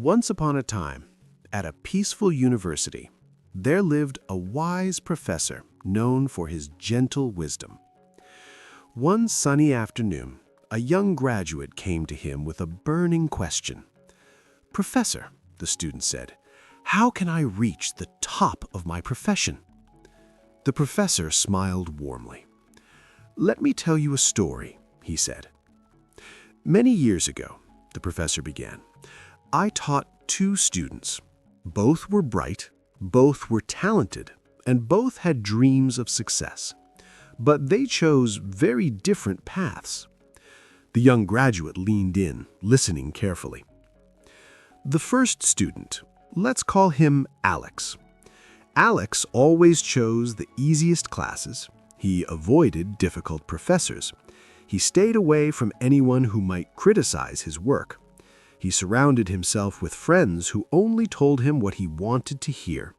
Once upon a time, at a peaceful university, there lived a wise professor known for his gentle wisdom. One sunny afternoon, a young graduate came to him with a burning question. "Professor," the student said, "how can I reach the top of my profession?" The professor smiled warmly. "Let me tell you a story," he said. "Many years ago," the professor began, "I taught two students. Both were bright, both were talented, and both had dreams of success. But they chose very different paths." The young graduate leaned in, listening carefully. "The first student, let's call him Alex. Alex always chose the easiest classes. He avoided difficult professors. He stayed away from anyone who might criticize his work. He surrounded himself with friends who only told him what he wanted to hear.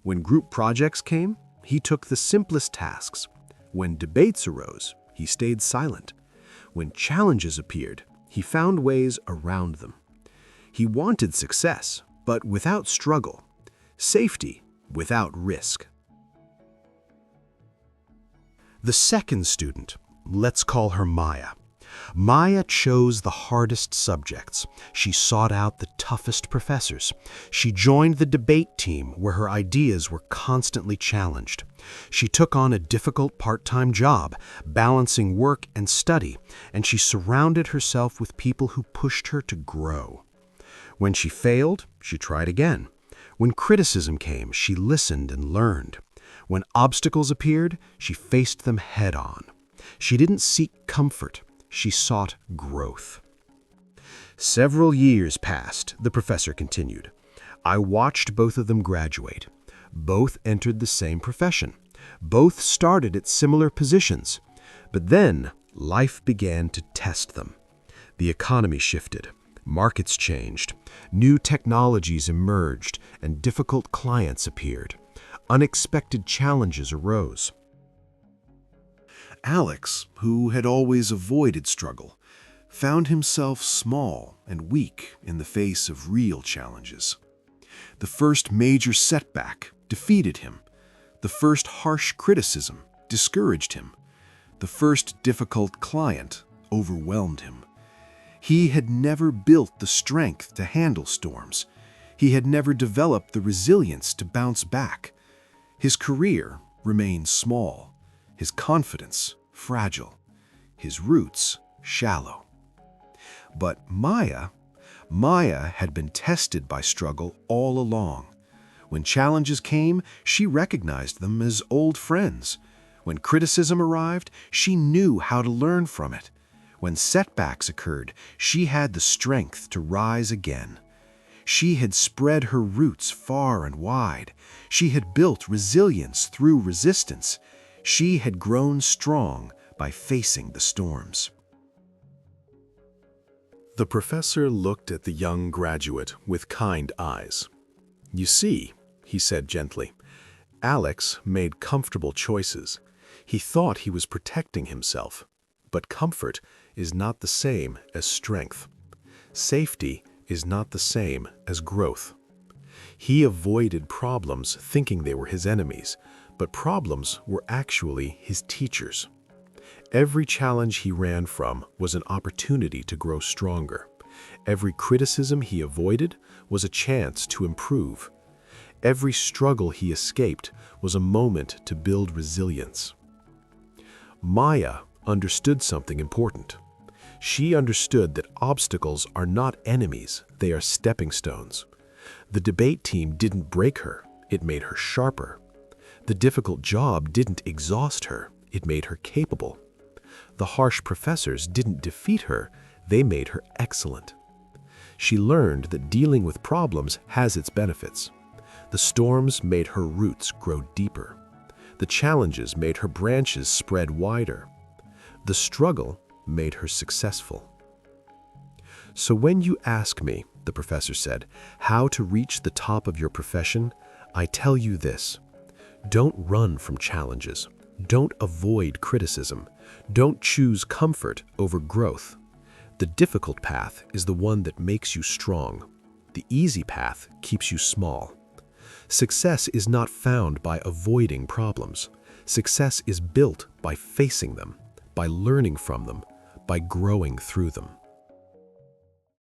When group projects came, he took the simplest tasks. When debates arose, he stayed silent. When challenges appeared, he found ways around them. He wanted success, but without struggle. Safety, without risk." The second student, let's call her Maya. Maya chose the hardest subjects. She sought out the toughest professors. She joined the debate team where her ideas were constantly challenged. She took on a difficult part-time job, balancing work and study, and she surrounded herself with people who pushed her to grow. When she failed, she tried again. When criticism came, she listened and learned. When obstacles appeared, she faced them head-on. She didn't seek comfort. She sought growth. "Several years passed," the professor continued. "I watched both of them graduate. Both entered the same profession. Both started at similar positions. But then, life began to test them. The economy shifted. Markets changed. New technologies emerged, and difficult clients appeared. Unexpected challenges arose. Alex, who had always avoided struggle, found himself small and weak in the face of real challenges. The first major setback defeated him. The first harsh criticism discouraged him. The first difficult client overwhelmed him. He had never built the strength to handle storms. He had never developed the resilience to bounce back. His career remained small, his confidence fragile, his roots shallow. But Maya had been tested by struggle all along. When challenges came, she recognized them as old friends. When criticism arrived, she knew how to learn from it. When setbacks occurred, she had the strength to rise again. She had spread her roots far and wide. She had built resilience through resistance. She had grown strong by facing the storms. The professor looked at the young graduate with kind eyes. "You see," he said gently, "Alex made comfortable choices. He thought he was protecting himself. But comfort is not the same as strength. Safety is not the same as growth. He avoided problems thinking they were his enemies, but problems were actually his teachers. Every challenge he ran from was an opportunity to grow stronger. Every criticism he avoided was a chance to improve. Every struggle he escaped was a moment to build resilience." Maya understood something important. She understood that obstacles are not enemies, they are stepping stones. The debate team didn't break her, it made her sharper. The difficult job didn't exhaust her, it made her capable. The harsh professors didn't defeat her, they made her excellent. She learned that dealing with problems has its benefits. The storms made her roots grow deeper. The challenges made her branches spread wider. The struggle made her successful. "So when you ask me," the professor said, "how to reach the top of your profession, I tell you this. Don't run from challenges. Don't avoid criticism. Don't choose comfort over growth. The difficult path is the one that makes you strong. The easy path keeps you small. Success is not found by avoiding problems. Success is built by facing them, by learning from them, by growing through them.